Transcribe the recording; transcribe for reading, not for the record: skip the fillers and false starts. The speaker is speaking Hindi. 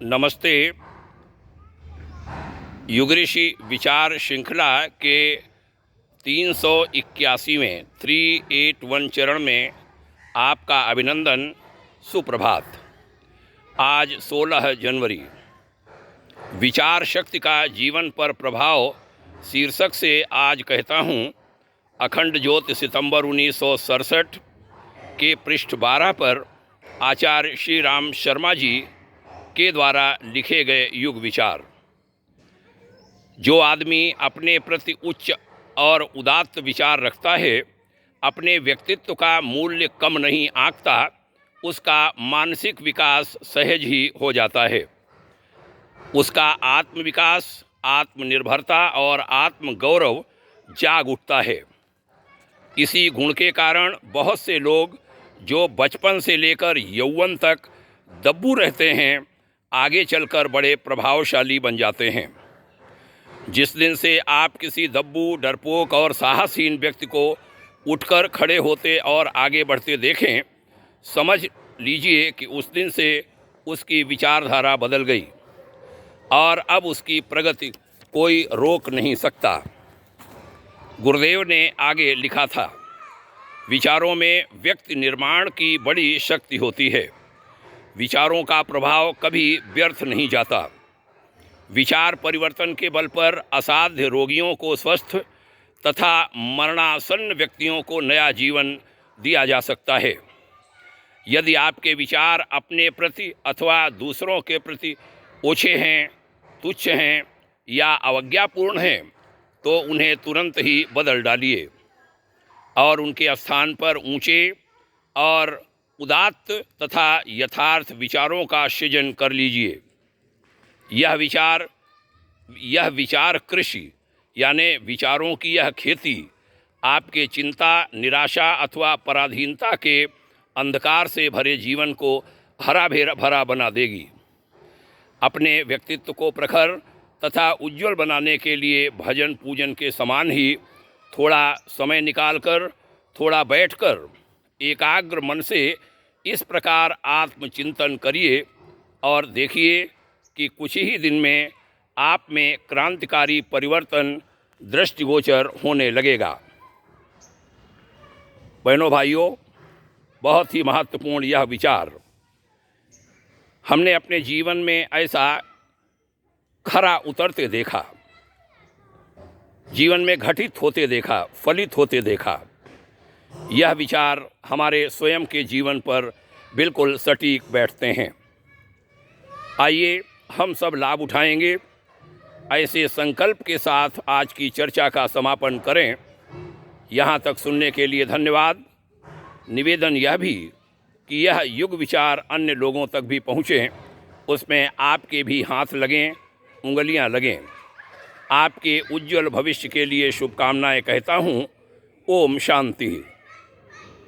नमस्ते। युग ऋषि विचार श्रृंखला के 381वें 381 चरण में आपका अभिनंदन। सुप्रभात। आज 16 जनवरी। विचार शक्ति का जीवन पर प्रभाव शीर्षक से आज कहता हूँ, अखंड ज्योति सितंबर 1967 के पृष्ठ 12 पर आचार्य श्री राम शर्मा जी के द्वारा लिखे गए युग विचार। जो आदमी अपने प्रति उच्च और उदात्त विचार रखता है, अपने व्यक्तित्व का मूल्य कम नहीं आंकता, उसका मानसिक विकास सहज ही हो जाता है। उसका आत्मविकास, आत्मनिर्भरता और आत्मगौरव जाग उठता है। इसी गुण के कारण बहुत से लोग जो बचपन से लेकर यौवन तक दब्बू रहते हैं, आगे चलकर बड़े प्रभावशाली बन जाते हैं। जिस दिन से आप किसी दब्बू, डरपोक और साहसहीन व्यक्ति को उठकर खड़े होते और आगे बढ़ते देखें, समझ लीजिए कि उस दिन से उसकी विचारधारा बदल गई और अब उसकी प्रगति कोई रोक नहीं सकता। गुरुदेव ने आगे लिखा था, विचारों में व्यक्ति निर्माण की बड़ी शक्ति होती है। विचारों का प्रभाव कभी व्यर्थ नहीं जाता। विचार परिवर्तन के बल पर असाध्य रोगियों को स्वस्थ तथा मरणासन्न व्यक्तियों को नया जीवन दिया जा सकता है। यदि आपके विचार अपने प्रति अथवा दूसरों के प्रति ओछे हैं, तुच्छ हैं या अवज्ञापूर्ण हैं, तो उन्हें तुरंत ही बदल डालिए और उनके स्थान पर ऊंचे और उदात्त तथा यथार्थ विचारों का सृजन कर लीजिए। यह विचार कृषि यानी विचारों की यह खेती आपके चिंता, निराशा अथवा पराधीनता के अंधकार से भरे जीवन को हरा भरा बना देगी। अपने व्यक्तित्व को प्रखर तथा उज्जवल बनाने के लिए भजन पूजन के समान ही थोड़ा समय निकालकर, थोड़ा बैठकर एकाग्र मन से इस प्रकार आत्मचिंतन करिए और देखिए कि कुछ ही दिन में आप में क्रांतिकारी परिवर्तन दृष्टिगोचर होने लगेगा। बहनों भाइयों, बहुत ही महत्वपूर्ण यह विचार हमने अपने जीवन में ऐसा खरा उतरते देखा, जीवन में घटित होते देखा, फलित होते देखा। यह विचार हमारे स्वयं के जीवन पर बिल्कुल सटीक बैठते हैं। आइए हम सब लाभ उठाएंगे। ऐसे संकल्प के साथ आज की चर्चा का समापन करें। यहाँ तक सुनने के लिए धन्यवाद। निवेदन यह भी कि यह युग विचार अन्य लोगों तक भी पहुँचें, उसमें आपके भी हाथ लगें, उंगलियाँ लगें। आपके उज्जवल भविष्य के लिए शुभकामनाएं कहता हूँ। ओम शांति।